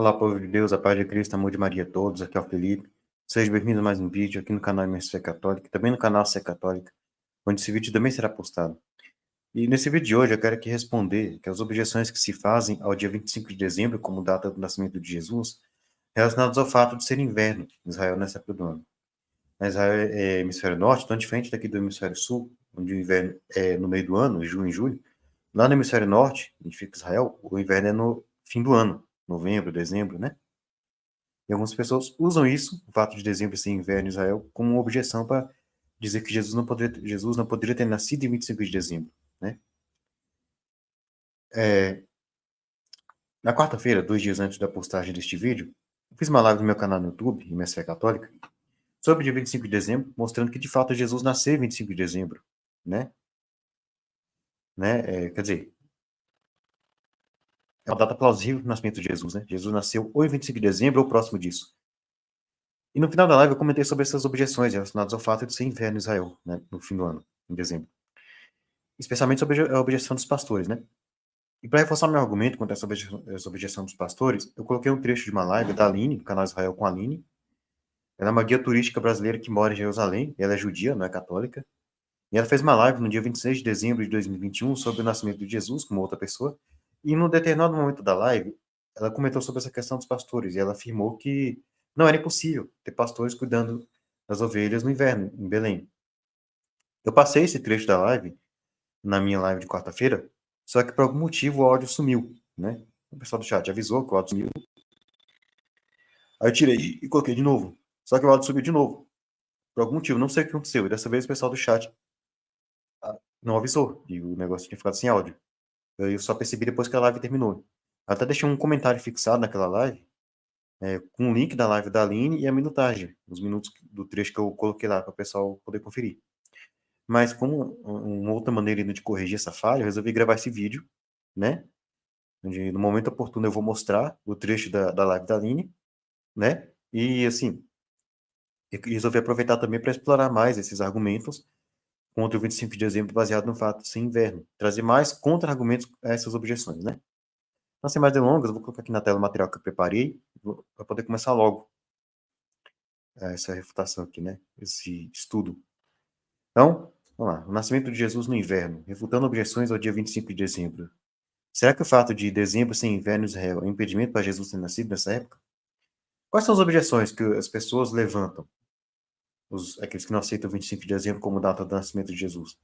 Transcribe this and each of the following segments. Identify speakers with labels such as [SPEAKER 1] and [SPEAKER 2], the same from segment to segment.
[SPEAKER 1] Olá, povo de Deus, a paz de Cristo, amor de Maria a todos, aqui é o Felipe. Seja bem-vindo a mais um vídeo aqui no canal MSC Católica, também no canal Sé Católica, onde esse vídeo também será postado. E nesse vídeo de hoje eu quero aqui responder que as objeções que se fazem ao dia 25 de dezembro como data do nascimento de Jesus, relacionadas ao fato de ser inverno em Israel nessa época do ano. Na Israel é hemisfério norte, tão diferente daqui do hemisfério sul, onde o inverno é no meio do ano, em junho e julho. Lá no hemisfério norte, onde fica Israel, o inverno é no fim do ano, novembro, dezembro, né? E algumas pessoas usam isso, o fato de dezembro ser inverno em Israel, como uma objeção para dizer que Jesus não poderia ter nascido em 25 de dezembro, né? Na quarta-feira, 2 dias antes da postagem deste vídeo, eu fiz uma live no meu canal no YouTube, em Minha Fé Católica, sobre o dia 25 de dezembro, mostrando que de fato Jesus nasceu em 25 de dezembro, né? Quer dizer, é uma data plausível do nascimento de Jesus, né? Jesus nasceu ou em 25 de dezembro ou próximo disso. E no final da live eu comentei sobre essas objeções relacionadas ao fato de ser inverno em Israel, né? No fim do ano, em dezembro. Especialmente sobre a objeção dos pastores, né? E para reforçar meu argumento contra essa objeção dos pastores, eu coloquei um trecho de uma live da Aline, do canal Israel com a Aline. Ela é uma guia turística brasileira que mora em Jerusalém, ela é judia, não é católica. E ela fez uma live no dia 26 de dezembro de 2021 sobre o nascimento de Jesus, com outra pessoa. E num determinado momento da live, ela comentou sobre essa questão dos pastores. E ela afirmou que não era impossível ter pastores cuidando das ovelhas no inverno, em Belém. Eu passei esse trecho da live na minha live de quarta-feira, só que por algum motivo o áudio sumiu, né? O pessoal do chat avisou que o áudio sumiu. Aí eu tirei e coloquei de novo. Só que o áudio subiu de novo. Por algum motivo, não sei o que aconteceu. E dessa vez o pessoal do chat não avisou. E o negócio tinha ficado sem áudio. Eu só percebi depois que a live terminou. Eu até deixei um comentário fixado naquela live, com o link da live da Aline e a minutagem. Os minutos do trecho que eu coloquei lá para o pessoal poder conferir. Mas como uma outra maneira de corrigir essa falha, eu resolvi gravar esse vídeo, né? Onde no momento oportuno eu vou mostrar o trecho da live da Aline, né? E assim, eu resolvi aproveitar também para explorar mais esses argumentos contra o 25 de dezembro baseado no fato de ser inverno, trazer mais contra-argumentos a essas objeções, né? Então, sem mais delongas, eu vou colocar aqui na tela o material que eu preparei para poder começar logo essa refutação aqui, né? Esse estudo. Então, vamos lá. O nascimento de Jesus no inverno, refutando objeções ao dia 25 de dezembro. Será que o fato de dezembro ser inverno em Israel é um impedimento para Jesus ter nascido nessa época? Quais são as objeções que as pessoas levantam, aqueles que não aceitam o 25 de dezembro como data do nascimento de Jesus?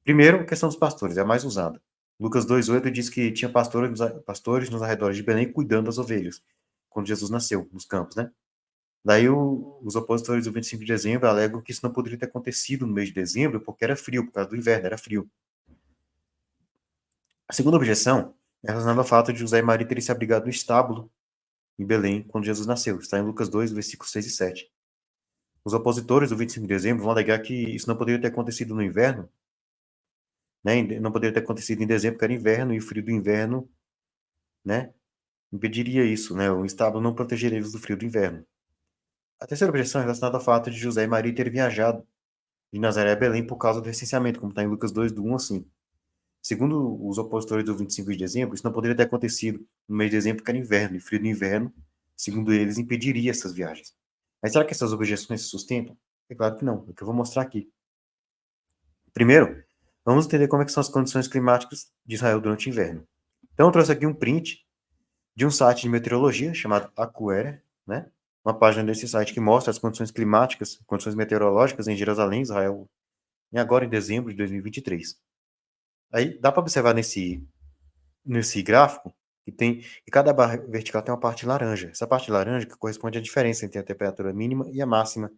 [SPEAKER 1] Primeiro, a questão dos pastores, é a mais usada. Lucas 2,8 diz que tinha pastores nos arredores de Belém cuidando das ovelhas, quando Jesus nasceu, nos campos, né? Daí os opositores do 25 de dezembro alegam que isso não poderia ter acontecido no mês de dezembro, porque era frio, por causa do inverno, era frio. A segunda objeção é relacionada ao fato de José e Maria terem se abrigado no estábulo em Belém quando Jesus nasceu. Está em Lucas 2, versículos 6 e 7. Os opositores do 25 de dezembro vão alegar que isso não poderia ter acontecido no inverno, né? Não poderia ter acontecido em dezembro, porque era inverno, e o frio do inverno, né, impediria isso, né? O estábulo não protegeria eles do frio do inverno. A terceira objeção é relacionada ao fato de José e Maria terem viajado de Nazaré a Belém por causa do recenseamento, como está em Lucas 2, do 1 a 5. Segundo os opositores do 25 de dezembro, isso não poderia ter acontecido no mês de dezembro, porque era inverno, e frio do inverno, segundo eles, impediria essas viagens. Mas será que essas objeções se sustentam? É claro que não, é o que eu vou mostrar aqui. Primeiro, vamos entender como é que são as condições climáticas de Israel durante o inverno. Então, eu trouxe aqui um print de um site de meteorologia chamado AccuWeather, né? Uma página desse site que mostra as condições climáticas, condições meteorológicas em Jerusalém, Israel, e agora em dezembro de 2023. Aí dá para observar nesse gráfico que cada barra vertical tem uma parte laranja. Essa parte laranja que corresponde à diferença entre a temperatura mínima e a máxima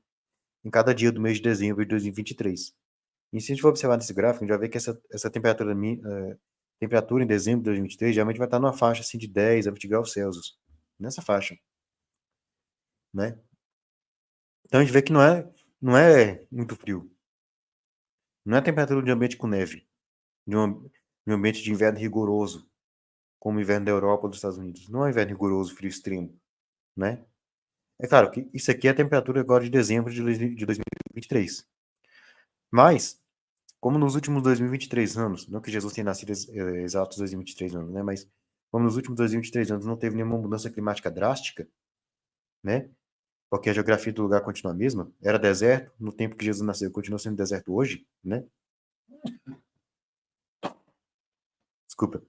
[SPEAKER 1] em cada dia do mês de dezembro de 2023. E se a gente for observar nesse gráfico, a gente vai ver que essa temperatura em dezembro de 2023 geralmente vai estar numa faixa assim de 10 a 20 graus Celsius. Nessa faixa, né? Então a gente vê que não é muito frio. Não é a temperatura de um ambiente com neve, de um ambiente de inverno rigoroso, como o inverno da Europa ou dos Estados Unidos. Não é inverno rigoroso, frio extremo, né? É claro que isso aqui é a temperatura agora de dezembro de 2023. Mas, como nos últimos 2023 anos, não que Jesus tenha nascido exatos 2023 anos, né? Mas como nos últimos 2023 anos não teve nenhuma mudança climática drástica, né? Porque a geografia do lugar continua a mesma. Era deserto no tempo que Jesus nasceu, continua sendo deserto hoje, né? Desculpa.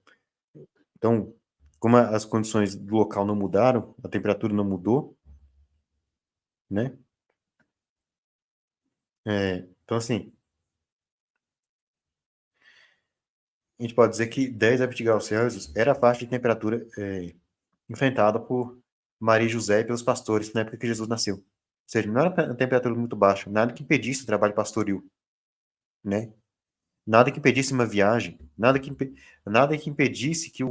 [SPEAKER 1] Então, como as condições do local não mudaram, a temperatura não mudou, né? Então, assim, a gente pode dizer que 10 a 20 graus Celsius era a faixa de temperatura enfrentada por Maria e José e pelos pastores na época que Jesus nasceu. Ou seja, não era uma temperatura muito baixa, nada que impedisse o trabalho pastoril, né? Nada que impedisse uma viagem, nada que impedisse que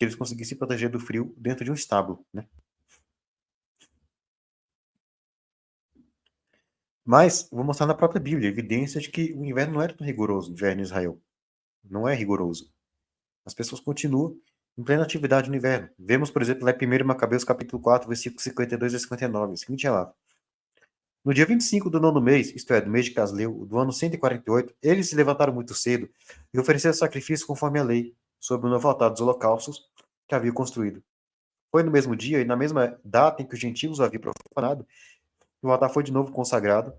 [SPEAKER 1] eles conseguissem se proteger do frio dentro de um estábulo, né? Mas vou mostrar na própria Bíblia evidência de que o inverno não era tão rigoroso, o inverno em Israel. Não é rigoroso. As pessoas continuam em plena atividade no inverno. Vemos, por exemplo, lá em 1 Macabeus, capítulo 4, versículos 52 a 59. O seguinte relato. No dia 25 do nono mês, isto é, do mês de Casleu, do ano 148, eles se levantaram muito cedo e ofereceram sacrifício conforme a lei, sobre o novo altar dos holocaustos que haviam construído. Foi no mesmo dia e na mesma data em que os gentios o haviam profanado, o altar foi de novo consagrado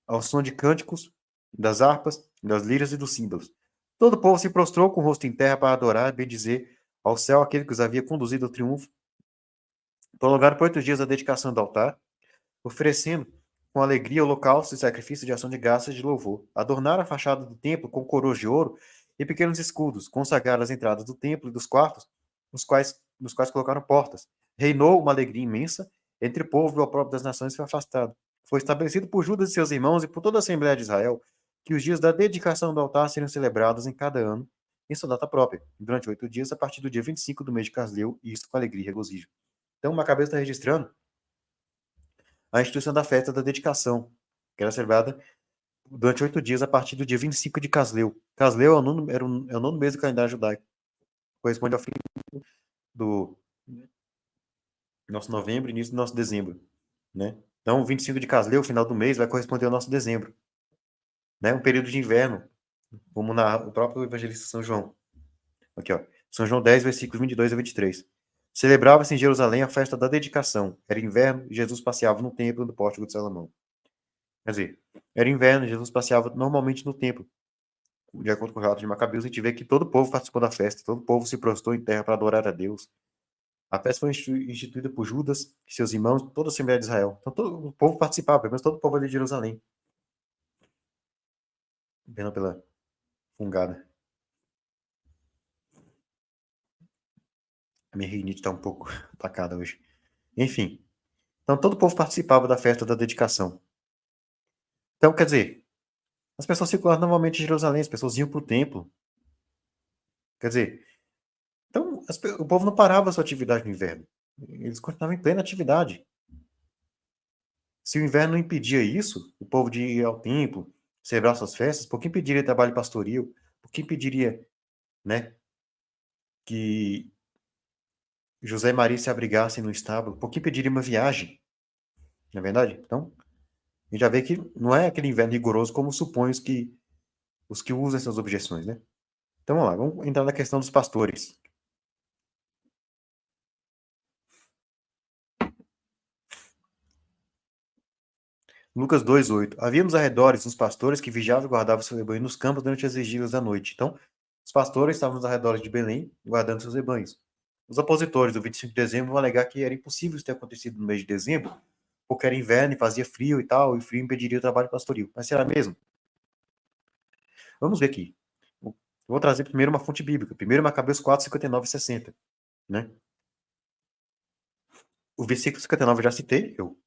[SPEAKER 1] ao som de cânticos, das harpas, das liras e dos símbolos. Todo o povo se prostrou com o rosto em terra para adorar e bendizer ao céu aquele que os havia conduzido ao triunfo. Prolongaram por 8 dias a dedicação do altar, oferecendo com alegria holocaustos e sacrifícios de ação de graças e de louvor. Adornaram a fachada do templo com coroas de ouro e pequenos escudos, consagraram as entradas do templo e dos quartos, nos quais colocaram portas. Reinou uma alegria imensa entre o povo e o opróbrio das nações foi afastado. Foi estabelecido por Judas e seus irmãos e por toda a Assembleia de Israel que os dias da dedicação do altar seriam celebrados em cada ano em sua data própria, durante 8 dias, a partir do dia 25 do mês de Casleu, e isso com alegria e regozijo. Então, Macabeus está registrando a instituição da festa da dedicação, que era celebrada durante 8 dias a partir do dia 25 de Casleu. Casleu é o nono mês do calendário judaico. Corresponde ao fim do nosso novembro e início do nosso dezembro, né? Então, 25 de Casleu, final do mês, vai corresponder ao nosso dezembro, né? Um período de inverno, como na o próprio evangelista São João. Aqui, ó. São João 10, versículos 22 a 23. Celebrava-se em Jerusalém a festa da dedicação. Era inverno e Jesus passeava no templo do Pórtico de Salomão. Quer dizer, era inverno, Jesus passeava normalmente no templo. De acordo com o relato de Macabeus, a gente vê que todo o povo participou da festa, todo o povo se prostrou em terra para adorar a Deus. A festa foi instituída por Judas, seus irmãos, toda a Assembleia de Israel. Então todo o povo participava, pelo menos todo o povo ali de Jerusalém. Pena pela fungada. A minha rinite está um pouco atacada hoje. Enfim, então todo o povo participava da festa da dedicação. Então, quer dizer, as pessoas circulavam normalmente em Jerusalém, as pessoas iam para o templo. Quer dizer, então o povo não parava a sua atividade no inverno. Eles continuavam em plena atividade. Se o inverno não impedia isso, o povo de ir ao templo, celebrar suas festas, por que impediria trabalho pastoril? Por que impediria, né, que José e Maria se abrigassem no estábulo? Por que impediria uma viagem? Não é verdade? Então, a gente já vê que não é aquele inverno rigoroso como supõem os que usam essas objeções, né? Então, vamos lá, vamos entrar na questão dos pastores. Lucas 2:8. Havia nos arredores uns pastores que vigiavam e guardavam seu rebanho nos campos durante as vigílias da noite. Então, os pastores estavam nos arredores de Belém, guardando seus rebanhos. Os opositores do 25 de dezembro vão alegar que era impossível isso ter acontecido no mês de dezembro, porque era inverno e fazia frio e tal, e o frio impediria o trabalho pastoril. Mas será mesmo? Vamos ver aqui. Vou trazer primeiro uma fonte bíblica. Primeiro Macabeus 4, 59 e 60. Né? O versículo 59 eu já citei. Eu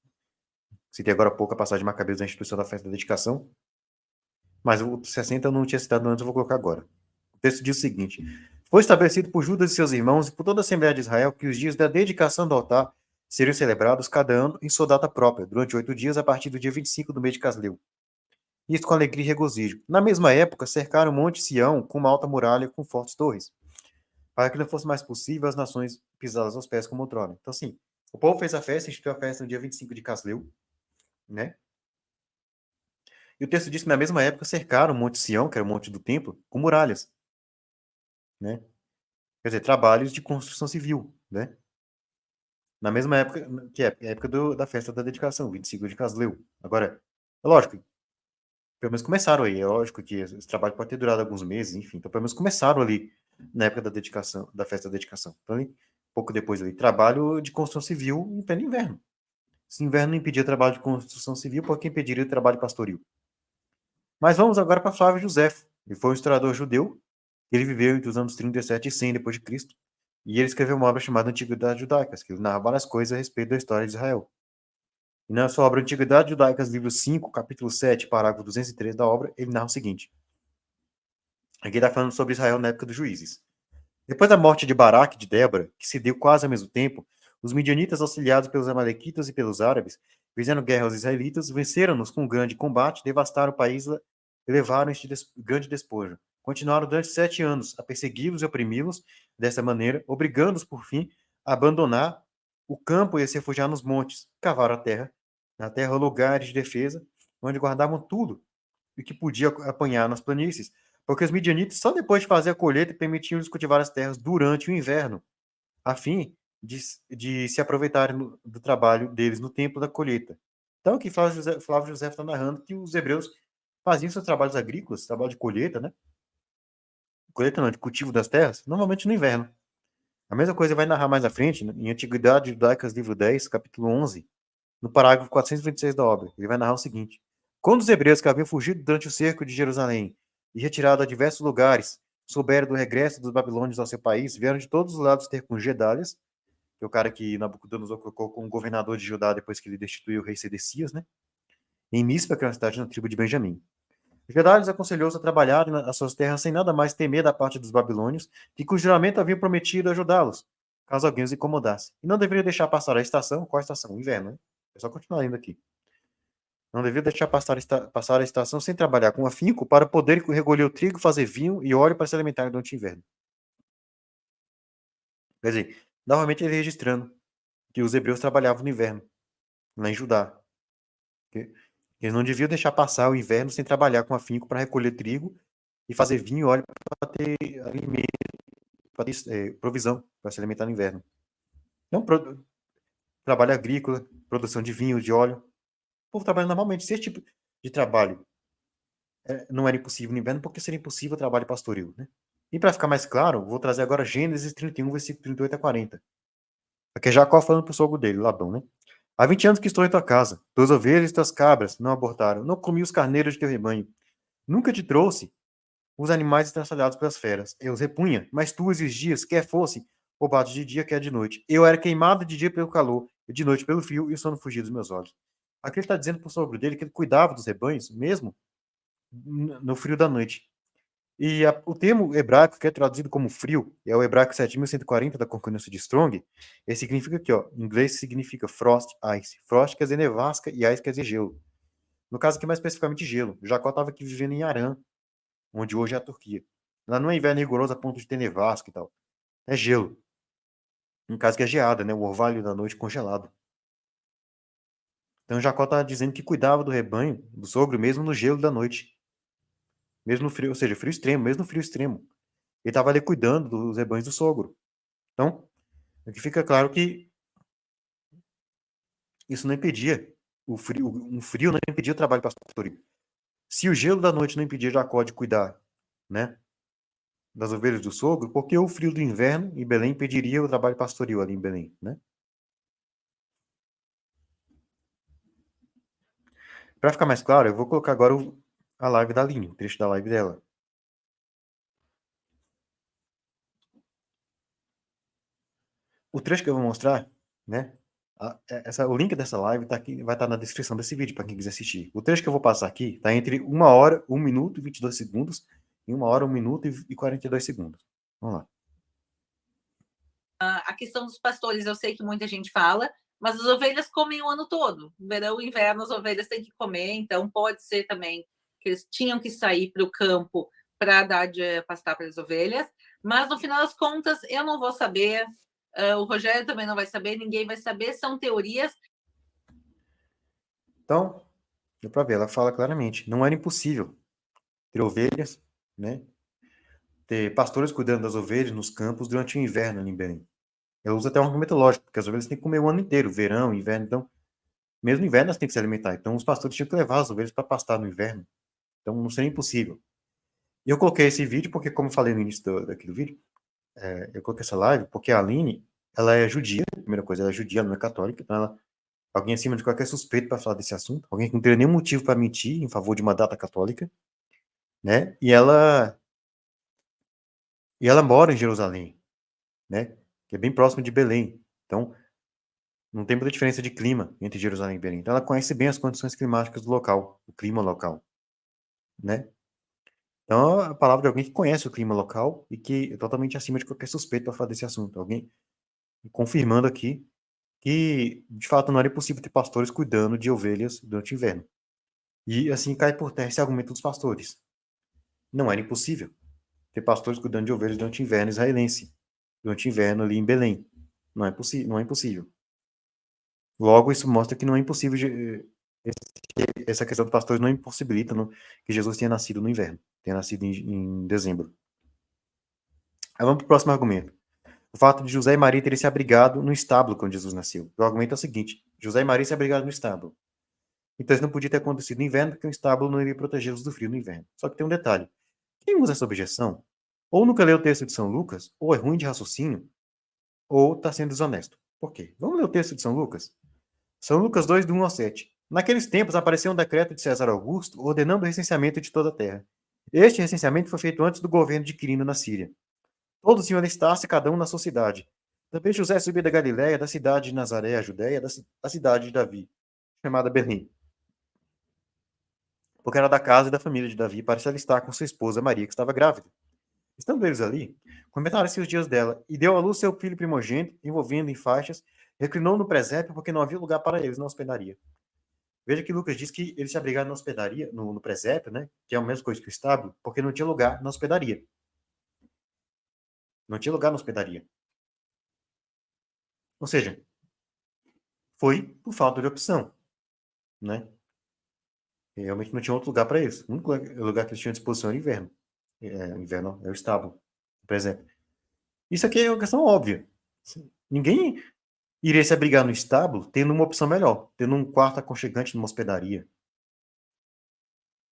[SPEAKER 1] citei agora há pouco a passagem de Macabeus da instituição da festa da dedicação. Mas o 60 eu não tinha citado antes, eu vou colocar agora. O texto diz o seguinte: Foi estabelecido por Judas e seus irmãos e por toda a Assembleia de Israel que os dias da dedicação do altar seriam celebrados cada ano em sua data própria, durante 8 dias, a partir do dia 25 do mês de Casleu. Isto com alegria e regozijo. Na mesma época, cercaram o Monte Sião com uma alta muralha com fortes torres, para que não fosse mais possível as nações pisá-las aos pés como outrora. Então, assim, o povo fez a festa, instituiu a festa no dia 25 de Casleu, né? E o texto diz que na mesma época cercaram o Monte Sião, que era o monte do templo, com muralhas, né? Quer dizer, trabalhos de construção civil, né? Na mesma época, que é a época da festa da dedicação, 25 de Casleu. Agora, é lógico, pelo menos começaram aí. É lógico que esse trabalho pode ter durado alguns meses, enfim. Então, pelo menos começaram ali na época da dedicação, da festa da dedicação. Então, ali, pouco depois ali, trabalho de construção civil em pleno inverno. Se inverno não impedia trabalho de construção civil, por que impediria o trabalho pastoril? Mas vamos agora para Flávio Josefo. Ele foi um historiador judeu. Ele viveu entre os anos 37 e 100 depois de Cristo. E ele escreveu uma obra chamada Antiguidades Judaicas, que ele narra várias coisas a respeito da história de Israel. E na sua obra Antiguidades Judaicas, livro 5, capítulo 7, parágrafo 203 da obra, ele narra o seguinte. Aqui está falando sobre Israel na época dos juízes. Depois da morte de Baraque e de Débora, que se deu quase ao mesmo tempo, os midianitas, auxiliados pelos amalequitas e pelos árabes, fizeram guerra aos israelitas, venceram-nos com um grande combate, devastaram o país e levaram este grande despojo. Continuaram durante 7 anos a persegui-los e oprimi-los dessa maneira, obrigando-os, por fim, a abandonar o campo e a se refugiar nos montes. Cavaram a terra, na terra lugares de defesa, onde guardavam tudo o que podia apanhar nas planícies, porque os midianitas, só depois de fazer a colheita, permitiam-lhes cultivar as terras durante o inverno, a fim de se aproveitarem do trabalho deles no tempo da colheita. Então, aqui Flávio José está narrando que os hebreus faziam seus trabalhos agrícolas, trabalho de colheita, né? Colheita não, de cultivo das terras, normalmente no inverno. A mesma coisa vai narrar mais à frente, né, em Antiguidade Judaicas, livro 10, capítulo 11, no parágrafo 426 da obra. Ele vai narrar o seguinte: quando os hebreus que haviam fugido durante o cerco de Jerusalém e retirado a diversos lugares, souberam do regresso dos babilônios ao seu país, vieram de todos os lados ter com Gedalias, que é o cara que Nabucodonosor colocou como governador de Judá depois que ele destituiu o rei Sedecias, né? Em Mispa, que é uma cidade na tribo de Benjamim. Gedalias aconselhou-os a trabalhar nas suas terras sem nada mais temer da parte dos babilônios, que com juramento haviam prometido ajudá-los, caso alguém os incomodasse. E não deveriam deixar passar a estação. Qual a estação? O inverno, né? É só continuar indo aqui. Não devia deixar passar a estação sem trabalhar com afinco para poder recolher o trigo, fazer vinho e óleo para se alimentar durante o inverno. Quer dizer, novamente ele registrando que os hebreus trabalhavam no inverno, lá em Judá. Que eles não deviam deixar passar o inverno sem trabalhar com afinco para recolher trigo e fazer vinho e óleo para ter alimento, para ter provisão para se alimentar no inverno. Então, trabalho agrícola, produção de vinho, de óleo. O povo trabalha normalmente. Se esse tipo de trabalho não era impossível no inverno, porque seria impossível o trabalho pastoril, né? E para ficar mais claro, vou trazer agora Gênesis 31, versículo 38 a 40. Aqui é Jacó falando pro sogro dele, Labão, né? Há 20 anos que estou em tua casa. Tuas ovelhas e tuas cabras não abortaram. Não comi os carneiros de teu rebanho. Nunca te trouxe os animais estraçalhados pelas feras. Eu os repunha, mas tu exigias, quer fosse roubado de dia, quer de noite. Eu era queimado de dia pelo calor, e de noite pelo frio, e o sono fugia dos meus olhos. Aqui ele está dizendo pro sogro dele que ele cuidava dos rebanhos, mesmo no frio da noite. E o termo hebraico, que é traduzido como frio, é o hebraico 7140 da concordância de Strong, ele significa aqui, ó, em inglês significa frost, ice. Frost quer dizer nevasca e ice quer dizer gelo. No caso aqui, mais especificamente gelo. Jacó estava aqui vivendo em Arã, onde hoje é a Turquia. Lá não é inverno rigoroso a ponto de ter nevasca e tal. É gelo. No caso que é geada, né? O orvalho da noite congelado. Então Jacó está dizendo que cuidava do rebanho, do sogro, mesmo no gelo da noite. Mesmo no frio, ou seja, frio extremo, mesmo no frio extremo. Ele estava ali cuidando dos rebanhos do sogro. Então, aqui fica claro que isso não impedia um frio não impedia o trabalho pastoril. Se o gelo da noite não impedia Jacó de cuidar, né, das ovelhas do sogro, por que o frio do inverno em Belém impediria o trabalho pastoril ali em Belém, né? Para ficar mais claro, eu vou colocar agora a live da Aline, o trecho da live dela. O trecho que eu vou mostrar, né? O link dessa live tá aqui, vai estar na descrição desse vídeo para quem quiser assistir. O trecho que eu vou passar aqui está entre 1 hora, 1 minuto e 22 segundos e 1 hora, 1 minuto e 42 segundos. Vamos lá.
[SPEAKER 2] A questão dos pastores, eu sei que muita gente fala, mas as ovelhas comem o ano todo. Verão e inverno, as ovelhas têm que comer, então pode ser também que eles tinham que sair para o campo para dar de pastar para as ovelhas, mas no final das contas eu não vou saber, o Rogério também não vai saber, ninguém vai saber, são teorias.
[SPEAKER 1] Então, deu para ver, ela fala claramente, não era impossível ter ovelhas, né, ter pastores cuidando das ovelhas nos campos durante o inverno ali em Belém. Ela usa até um argumento lógico, porque as ovelhas têm que comer o ano inteiro, verão, inverno, então, mesmo no inverno elas têm que se alimentar. Então, os pastores tinham que levar as ovelhas para pastar no inverno. Então, não seria impossível. E eu coloquei esse vídeo porque, como eu falei no início daquele vídeo, eu coloquei essa live porque a Aline, ela é judia, primeira coisa, ela é judia, ela não é católica, então ela, alguém acima de qualquer suspeito para falar desse assunto, alguém que não teria nenhum motivo para mentir em favor de uma data católica, né? E ela mora em Jerusalém, né? Que é bem próximo de Belém. Então, não tem muita diferença de clima entre Jerusalém e Belém. Então, ela conhece bem as condições climáticas do local, o clima local, né? Então, a palavra de alguém que conhece o clima local e que é totalmente acima de qualquer suspeito para falar desse assunto. Alguém confirmando aqui que, de fato, não era possível ter pastores cuidando de ovelhas durante o inverno. E, assim, cai por terra esse argumento dos pastores. Não era impossível ter pastores cuidando de ovelhas durante o inverno israelense, durante o inverno ali em Belém. Não é possível, não é impossível. Logo, isso mostra que não é impossível, essa questão dos pastores não impossibilita que Jesus tenha nascido no inverno, tenha nascido em dezembro. Aí vamos para o próximo argumento. O fato de José e Maria terem se abrigado no estábulo quando Jesus nasceu. O argumento é o seguinte: José e Maria se abrigaram no estábulo. Então isso não podia ter acontecido no inverno, porque o estábulo não iria protegê-los do frio no inverno. Só que tem um detalhe: quem usa essa objeção, ou nunca leu o texto de São Lucas, ou é ruim de raciocínio, ou está sendo desonesto. Por quê? Vamos ler o texto de São Lucas? São Lucas 2, do 1 ao 7. Naqueles tempos apareceu um decreto de César Augusto ordenando o recenseamento de toda a terra. Este recenseamento foi feito antes do governo de Quirino na Síria. Todos iam alistar-se, cada um na sua cidade. Também José subia da Galiléia, da cidade de Nazaré, a Judéia, da cidade de Davi, chamada Belém, porque era da casa e da família de Davi, para se alistar com sua esposa Maria, que estava grávida. Estando eles ali, comentaram-se os dias dela, e deu à luz seu filho primogênito, envolvendo em faixas, reclinou no presépio, porque não havia lugar para eles na hospedaria. Veja que Lucas diz que eles se abrigaram na hospedaria, no presépio, né? Que é a mesma coisa que o estábulo, porque não tinha lugar na hospedaria. Não tinha lugar na hospedaria. Ou seja, foi por falta de opção, né? E realmente não tinha outro lugar para eles. O único lugar que eles tinham à disposição era o inverno. Inverno é o estábulo, por exemplo. Isso aqui é uma questão óbvia. Ninguém iria se abrigar no estábulo tendo uma opção melhor, tendo um quarto aconchegante numa hospedaria,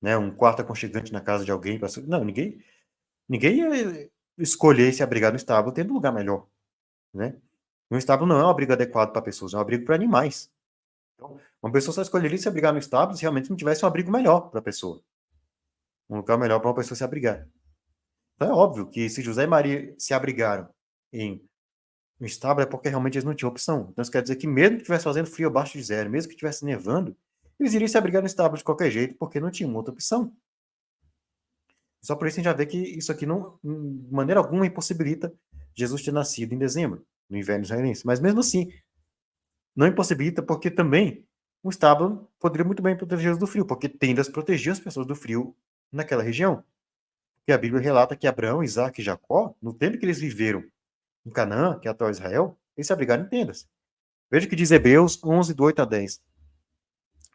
[SPEAKER 1] né? Um quarto aconchegante na casa de alguém. Não, ninguém ia escolher se abrigar no estábulo tendo um lugar melhor, né? Um estábulo não é um abrigo adequado para pessoas, é um abrigo para animais. Então, uma pessoa só escolheria se abrigar no estábulo se realmente não tivesse um abrigo melhor para a pessoa. Um lugar melhor para uma pessoa se abrigar. Então é óbvio que se José e Maria se abrigaram em um estábulo é porque realmente eles não tinham opção. Então isso quer dizer que mesmo que estivesse fazendo frio abaixo de zero, mesmo que estivesse nevando, eles iriam se abrigar no estábulo de qualquer jeito, porque não tinham outra opção. Só por isso a gente já vê que isso aqui não, de maneira alguma, impossibilita Jesus ter nascido em dezembro, no inverno israelense. Mas mesmo assim, não impossibilita porque também um estábulo poderia muito bem protegê-los do frio, porque tendas protegiam as pessoas do frio naquela região. Porque a Bíblia relata que Abraão, Isaac e Jacó, no tempo que eles viveram em Canaã, que é atual Israel, eles se abrigaram em tendas. Veja o que diz Hebreus 11, do 8 a 10.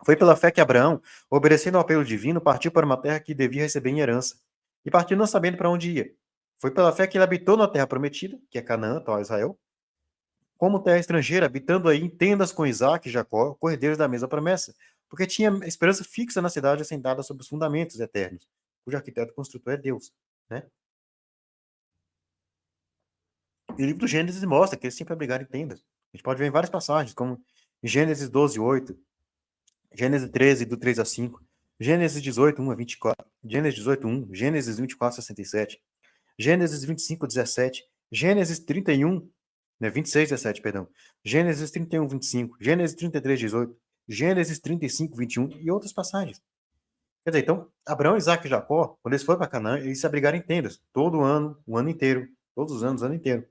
[SPEAKER 1] Foi pela fé que Abraão, obedecendo ao apelo divino, partiu para uma terra que devia receber em herança, e partiu não sabendo para onde ia. Foi pela fé que ele habitou na terra prometida, que é Canaã, atual Israel, como terra estrangeira, habitando aí em tendas com Isaac e Jacó, cordeiros da mesma promessa, porque tinha esperança fixa na cidade assentada sobre os fundamentos eternos, cujo arquiteto construtor é Deus, né? E o livro do Gênesis mostra que eles sempre abrigaram em tendas. A gente pode ver em várias passagens, como Gênesis 12, 8, Gênesis 13, do 3 a 5, Gênesis 18, 1 a 24, Gênesis 18, 1, Gênesis 24, 67, Gênesis 25, 17, Gênesis 31, né, 26, 17, perdão, Gênesis 31, 25, Gênesis 33, 18, Gênesis 35, 21 e outras passagens. Quer dizer, então, Abraão, Isaac e Jacó, quando eles foram para Canaã, eles se abrigaram em tendas, todo ano, o ano inteiro, todos os anos, o ano inteiro.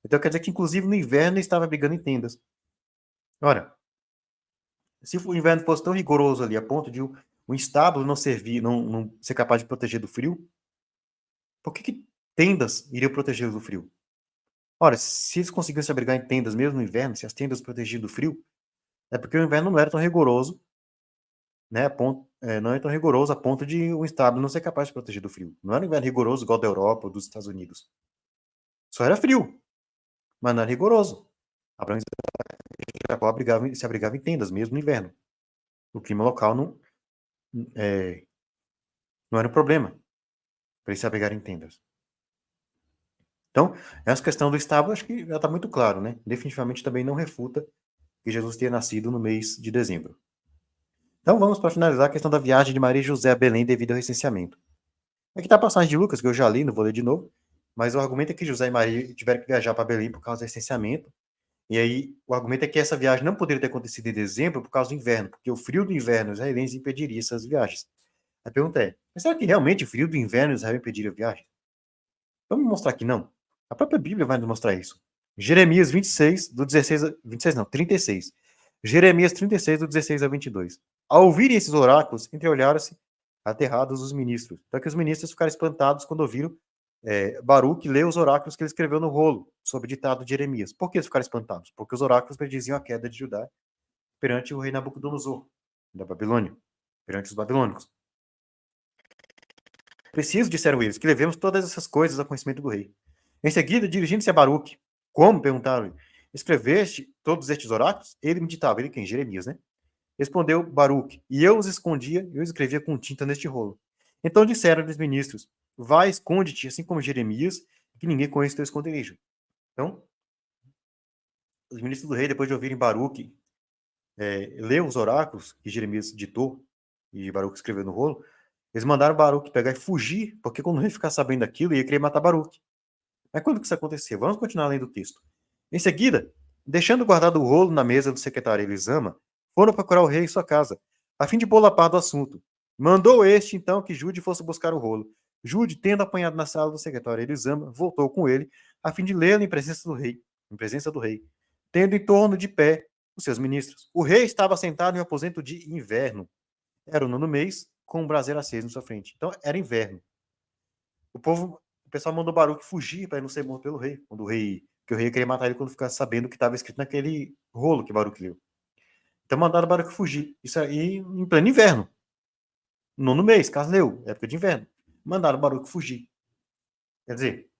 [SPEAKER 1] Então, quer dizer que, inclusive, no inverno, eles estavam abrigando em tendas. Ora, se o inverno fosse tão rigoroso ali, a ponto de o estábulo não servir, não ser capaz de proteger do frio, por que tendas iriam proteger do frio? Ora, se eles conseguiam se abrigar em tendas mesmo no inverno, se as tendas protegiam do frio, é porque o inverno não era tão rigoroso né, não é tão rigoroso a ponto de um estado não ser capaz de proteger do frio. Não era um inverno rigoroso igual da Europa ou dos Estados Unidos. Só era frio, mas não era rigoroso. Abraão e Jacó se abrigavam em tendas, mesmo no inverno. O clima local não era um problema para eles se abrigarem em tendas. Então, essa questão do estábulo, acho que já está muito claro, né? Definitivamente também não refuta que Jesus tenha nascido no mês de dezembro. Então, vamos para finalizar a questão da viagem de Maria e José a Belém devido ao recenseamento. Aqui está a passagem de Lucas, que eu já li, não vou ler de novo, mas o argumento é que José e Maria tiveram que viajar para Belém por causa do recenseamento. E aí, o argumento é que essa viagem não poderia ter acontecido em dezembro por causa do inverno, porque o frio do inverno israelense impediria essas viagens. A pergunta é, mas será que realmente o frio do inverno Israel impediria a viagem? Vamos mostrar que não. A própria Bíblia vai nos mostrar isso. Jeremias 26, do 16 a... 26 não, 36. Jeremias 36, do 16 a 22. Ao ouvirem esses oráculos, entreolharam-se aterrados os ministros. Então que os ministros ficaram espantados quando ouviram Baruque ler os oráculos que ele escreveu no rolo, sob o ditado de Jeremias. Por que eles ficaram espantados? Porque os oráculos prediziam a queda de Judá perante o rei Nabucodonosor, da Babilônia, perante os babilônicos. Preciso, disseram eles, que levemos todas essas coisas ao conhecimento do rei. Em seguida, dirigindo-se a Baruque, como? Perguntaram-lhe. Escreveste todos estes oráculos? Ele me ditava, ele quem? Jeremias, né? Respondeu Baruque, e eu os escondia, eu escrevia com tinta neste rolo. Então disseram os ministros, vai, esconde-te, assim como Jeremias, que ninguém conheça teu esconderijo. Então, os ministros do rei, depois de ouvirem Baruque ler os oráculos que Jeremias ditou, e Baruque escreveu no rolo, eles mandaram Baruque pegar e fugir, porque quando o rei ficar sabendo daquilo, ia querer matar Baruque. Mas quando que isso aconteceu? Vamos continuar lendo o texto. Em seguida, deixando guardado o rolo na mesa do secretário Elisama, foram procurar o rei em sua casa, a fim de pô-lo a par do assunto. Mandou este, então, que Jude fosse buscar o rolo. Jude, tendo apanhado na sala do secretário Elisama, voltou com ele, a fim de lê-lo em presença do rei, tendo em torno de pé os seus ministros. O rei estava sentado em um aposento de inverno. Era o 9º mês, com um braseiro aceso na sua frente. Então, era inverno. O pessoal mandou Baruque fugir para não ser morto pelo rei. Que o rei queria matar ele quando ficasse sabendo o que estava escrito naquele rolo que Baruque leu. Então mandaram Baruque fugir. Isso aí em pleno inverno. 9º mês, Casleu, época de inverno. Mandaram Baruque fugir. Quer dizer,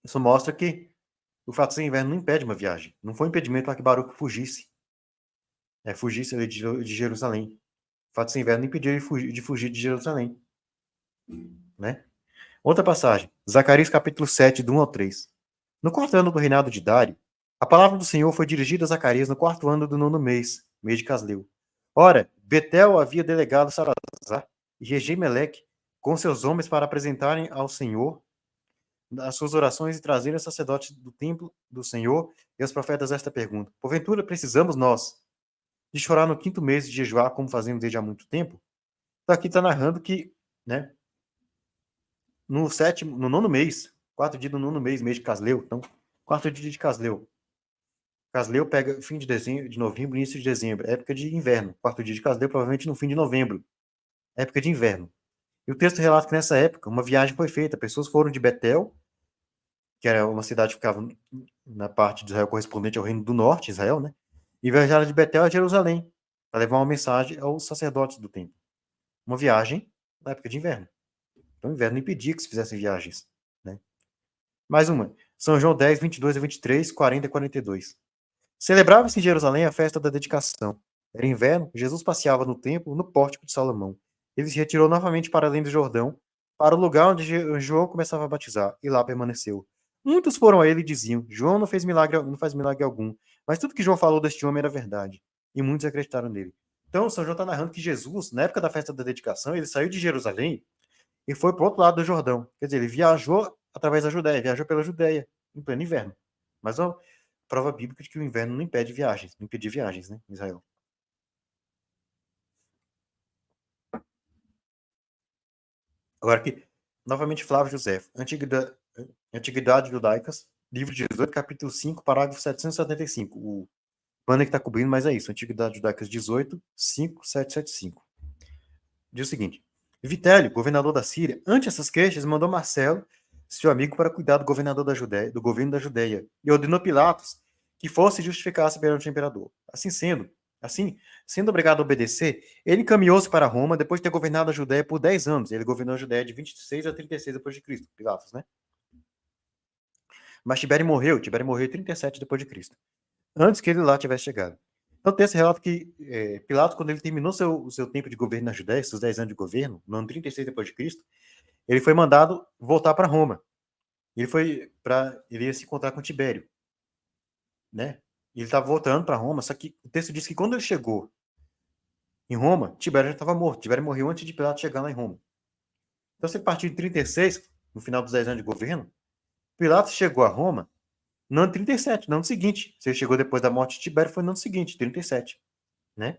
[SPEAKER 1] isso mostra que o fato de ser inverno não impede uma viagem. Não foi um impedimento para que Baruque fugisse. Fugisse de Jerusalém. O fato de ser inverno não impediu ele de fugir de Jerusalém. Né? Outra passagem, Zacarias capítulo 7, do 1 ao 3. No 4º ano do reinado de Dário, a palavra do Senhor foi dirigida a Zacarias no 4º ano do 9º mês, mês de Casleu. Ora, Betel havia delegado Sarazar e Regem-Meleque com seus homens para apresentarem ao Senhor as suas orações e trazerem os sacerdotes do templo do Senhor e os profetas esta pergunta. Porventura, precisamos nós de chorar no 5º mês de jejuar, como fazemos desde há muito tempo? Então aqui está narrando que, né, no 9º mês, 4 dias do 9º mês, mês de Casleu, então, 4 dias de Casleu. Casleu pega fim de dezembro, de novembro, início de dezembro, época de inverno. 4 dias de Casleu, provavelmente no fim de novembro, época de inverno. E o texto relata que nessa época, uma viagem foi feita. Pessoas foram de Betel, que era uma cidade que ficava na parte de Israel correspondente ao reino do norte, Israel, né? E viajaram de Betel a Jerusalém, para levar uma mensagem aos sacerdotes do templo. Uma viagem na época de inverno. Então, o inverno impedia que se fizessem viagens, né? Mais uma. São João 10, 22 a 23, 40 e 42. Celebrava-se em Jerusalém a festa da dedicação. Era inverno, Jesus passeava no templo, no pórtico de Salomão. Ele se retirou novamente para além do Jordão, para o lugar onde João começava a batizar, e lá permaneceu. Muitos foram a ele e diziam: João não faz milagre algum, mas tudo que João falou deste homem era verdade. E muitos acreditaram nele. Então, São João está narrando que Jesus, na época da festa da dedicação, ele saiu de Jerusalém e foi para o outro lado do Jordão. Quer dizer, ele viajou através da Judéia, viajou pela Judéia, em pleno inverno. Mas a prova bíblica de que o inverno não impede viagens, não impedia viagens, né, em Israel. Agora aqui, novamente Flávio José, Antiguidade Judaicas, livro de 18, capítulo 5, parágrafo 775. O banner que está cobrindo, mas é isso, Antiguidade Judaicas 18, 5, 775. Diz o seguinte: Vitélio, governador da Síria, ante essas queixas, mandou Marcelo, seu amigo, para cuidar do governador da Judéia, do governo da Judéia, e ordenou Pilatos que fosse e justificasse perante o imperador. Assim sendo, Assim, sendo obrigado a obedecer, ele encaminhou-se para Roma depois de ter governado a Judéia por 10 anos. Ele governou a Judéia de 26 a 36 depois de Cristo, Pilatos, né? Mas Tibério morreu em 37 depois de Cristo, antes que ele lá tivesse chegado. Então tem esse relato que Pilatos, quando ele terminou o seu tempo de governo na Judéia, seus 10 anos de governo, no ano 36 depois de Cristo, ele foi mandado voltar para Roma. Ele ia se encontrar com Tibério, né? E ele estava voltando para Roma, só que o texto diz que quando ele chegou em Roma, Tibério já estava morto. Tibério morreu antes de Pilatos chegar lá em Roma. Então, se a partir de 36, no final dos 10 anos de governo, Pilatos chegou a Roma no ano 37, no ano seguinte. Se ele chegou depois da morte de Tibério, foi no ano seguinte, 37, né?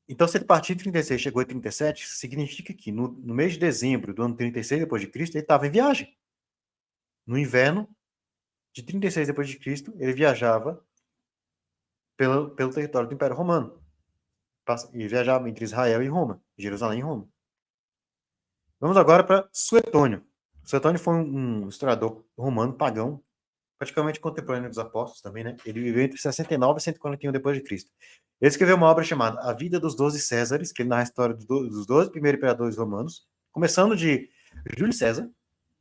[SPEAKER 1] Então, se ele partir de 36 e chegou em 37, significa que no mês de dezembro do ano 36 depois de Cristo, ele estava em viagem. No inverno de 36 depois de Cristo, ele viajava pelo território do Império Romano. E viajava entre Israel e Roma, Jerusalém e Roma. Vamos agora para Suetônio. Suetônio foi um historiador romano pagão, praticamente contemporâneo dos apóstolos também, né? Ele viveu entre 69 e 141 depois de Cristo. Ele escreveu uma obra chamada A Vida dos 12 Césares, que ele narra a história dos 12 primeiros imperadores romanos, começando de Júlio César,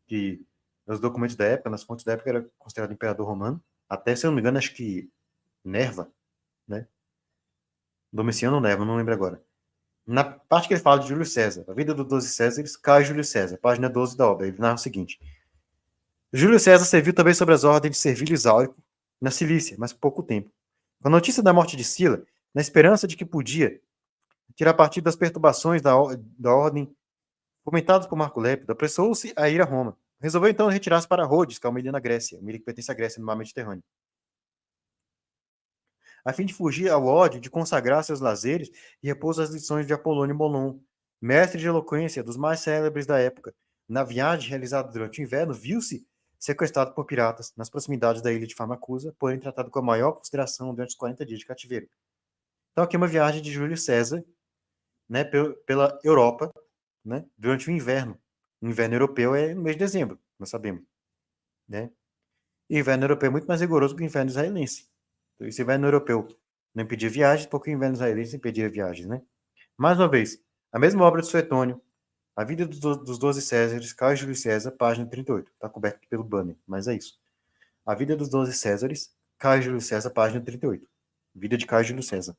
[SPEAKER 1] que nos documentos da época, nas fontes da época, era considerado imperador romano, até, se eu não me engano, acho que Nerva, né? Domiciano ou Nerva, não lembro agora. Na parte que ele fala de Júlio César, A Vida dos 12 Césares, cai Júlio César, página 12 da obra. Ele narra o seguinte: Júlio César serviu também sob as ordens de Servilho Záurico na Cilícia, mas por pouco tempo. Com a notícia da morte de Sila, na esperança de que podia tirar partido das perturbações da ordem fomentadas por Marco Lépido, apressou-se a ir a Roma. Resolveu então retirar-se para Rhodes, que é uma ilha na Grécia, uma ilha que pertence à Grécia, no mar Mediterrâneo, a fim de fugir ao ódio, de consagrar seus lazeres e repouso às lições de Apolônio Molon, mestre de eloquência dos mais célebres da época. Na viagem realizada durante o inverno, viu-se sequestrado por piratas nas proximidades da ilha de Famacusa, porém tratado com a maior consideração durante os 40 dias de cativeiro. Então aqui é uma viagem de Júlio César, né, pela Europa, né, durante o inverno. O inverno europeu é no mês de dezembro, nós sabemos, né? E o inverno europeu é muito mais rigoroso que o inverno israelense. Então, esse inverno europeu não impedia viagens, porque o inverno israelense impedia viagens, né? Mais uma vez, a mesma obra de Suetônio, A Vida dos 12 Césares, Caio Júlio César, página 38. Está coberto aqui pelo banner, mas é isso. A Vida dos 12 Césares, Caio Júlio César, página 38. Vida de Caio Júlio César.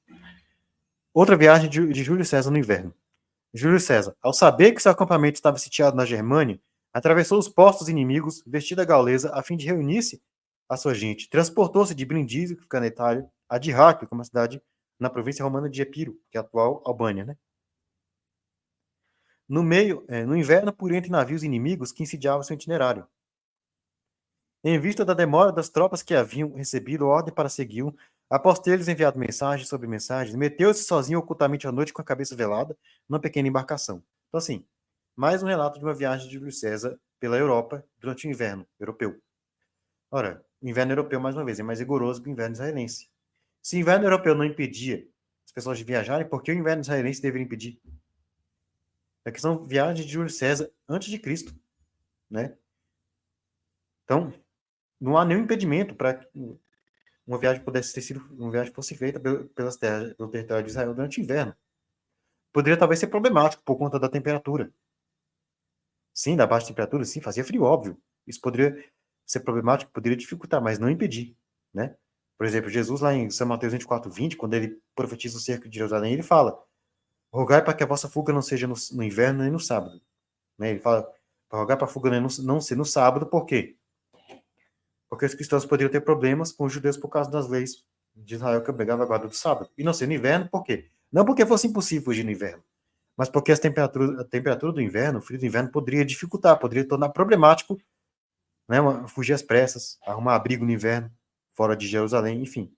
[SPEAKER 1] Outra viagem de Júlio César no inverno. Júlio César, ao saber que seu acampamento estava sitiado na Germânia, atravessou os postos inimigos, vestido a gaulesa, a fim de reunir-se à sua gente. Transportou-se de Brindisi, que fica na Itália, a de Heraclio, que é uma cidade na província romana de Epiro, que é a atual Albânia, né? No inverno, por entre navios inimigos que incendiavam seu itinerário. Em vista da demora das tropas que haviam recebido ordem para segui-lo, após ter-lhes enviado mensagens sobre mensagens, meteu-se sozinho ocultamente à noite com a cabeça velada numa pequena embarcação. Então, assim, mais um relato de uma viagem de Júlio César pela Europa durante o inverno europeu. Ora, o inverno europeu, mais uma vez, é mais rigoroso que o inverno israelense. Se o inverno europeu não impedia as pessoas de viajarem, por que o inverno israelense deveria impedir? É que são viagens de Júlio César antes de Cristo, né? Então, não há nenhum impedimento para que uma viagem pudesse ter sido uma viagem fosse feita pelo território de Israel durante o inverno. Poderia talvez ser problemático por conta da temperatura. Sim, da baixa temperatura, sim, fazia frio, óbvio. Isso poderia ser problemático, poderia dificultar, mas não impedir, né? Por exemplo, Jesus lá em São Mateus 24:20, quando ele profetiza o cerco de Jerusalém, ele fala: rogai para que a vossa fuga não seja no inverno nem no sábado. Né? Ele fala para rogar para a fuga não ser no sábado, por quê? Porque os cristãos poderiam ter problemas com os judeus por causa das leis de Israel que obrigava a guarda do sábado. E não ser no inverno, por quê? Não porque fosse impossível fugir no inverno, mas porque a temperatura do inverno, o frio do inverno, poderia dificultar, poderia tornar problemático, né, fugir às pressas, arrumar abrigo no inverno, fora de Jerusalém, enfim.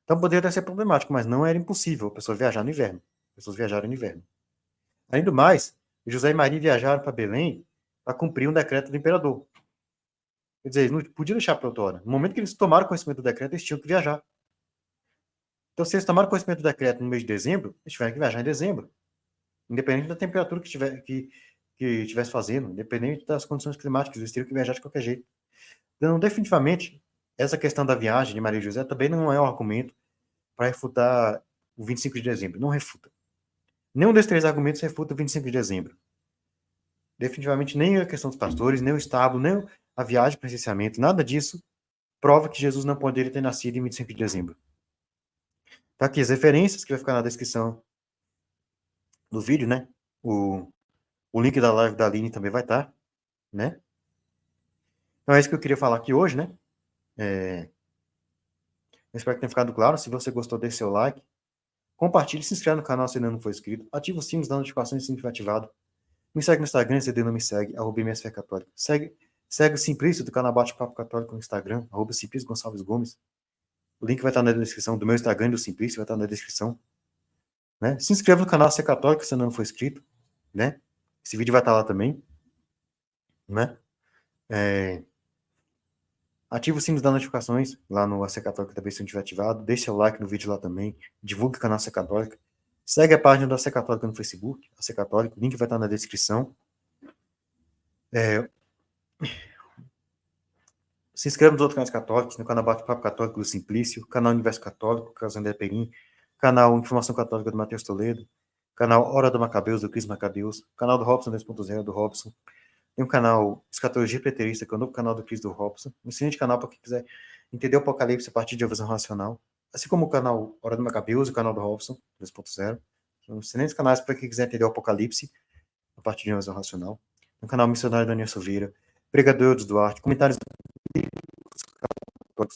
[SPEAKER 1] Então poderia até ser problemático, mas não era impossível a pessoa viajar no inverno. As pessoas viajaram no inverno. Além do mais, José e Maria viajaram para Belém para cumprir um decreto do imperador. Quer dizer, eles não podiam deixar para outra hora. No momento que eles tomaram conhecimento do decreto, eles tinham que viajar. Então, se eles tomaram conhecimento do decreto no mês de dezembro, eles tiveram que viajar em dezembro. Independente da temperatura que estivesse fazendo, independente das condições climáticas, eles teriam que viajar de qualquer jeito. Então, definitivamente, essa questão da viagem de Maria e José também não é um argumento para refutar o 25 de dezembro. Não refuta. Nenhum desses 3 argumentos refuta o 25 de dezembro. Definitivamente nem a questão dos pastores, nem o estábulo, nem a viagem para licenciamento, nada disso prova que Jesus não poderia ter nascido em 25 de dezembro. Tá aqui as referências, que vai ficar na descrição do vídeo, né? O link da live da Aline também vai estar, né? Então é isso que eu queria falar aqui hoje, né? Eu espero que tenha ficado claro. Se você gostou, deixe seu like. Compartilhe, se inscreve no canal se ainda não for inscrito. Ative o sininho das notificações se for ativado. Me segue no Instagram, se ainda não me segue, @MSFCatólica. Segue o Simplício do canal Bate-Papo Católico no Instagram, @Simplício Gonçalves Gomes. O link vai estar na descrição do meu Instagram e do Simplício, vai estar na descrição. Né? Se inscreva no canal Se é Católico, se ainda não for inscrito. Né? Esse vídeo vai estar lá também. Né? Ative o sino das notificações lá no AC Católica também, se não tiver ativado. Deixe seu like no vídeo lá também. Divulgue o canal AC Católica. Segue a página da AC Católica no Facebook, AC Católica. O link vai estar na descrição. Se inscreva nos outros canais católicos, no canal Bate-Papo Católico do Simplício, canal Universo Católico, Caso André Perim, canal Informação Católica do Matheus Toledo, canal Hora do Macabeus, do Cris Macabeus, canal do Robson 2.0, do Robson. Tem um canal Escatologia Preterista, que é o novo canal do Cris do Robson. Um excelente canal para quem quiser entender o Apocalipse a partir de uma visão racional. Assim como o canal Hora do Macabeus e o canal do Robson 2.0. São excelentes canais para quem quiser entender o Apocalipse a partir de uma visão racional. Um canal Missionário Daniel Silveira, Pregador de Duarte, comentários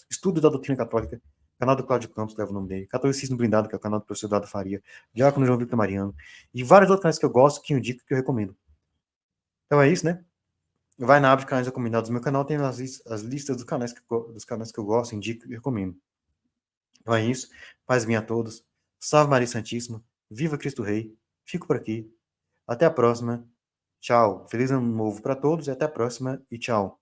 [SPEAKER 1] Estudo da Doutrina Católica, canal do Cláudio Campos, leva o nome dele, Catolicismo Blindado, que é o canal do professor Dado Faria, Diácono João Victor Mariano, e vários outros canais que eu gosto, que eu indico, que eu recomendo. Então é isso, né? Vai na aba de canais recomendados do meu canal, tem as listas dos canais que eu gosto, indico e recomendo. Então é isso. Paz minha a todos. Salve Maria Santíssima. Viva Cristo Rei. Fico por aqui. Até a próxima. Tchau. Feliz ano novo para todos e até a próxima e tchau.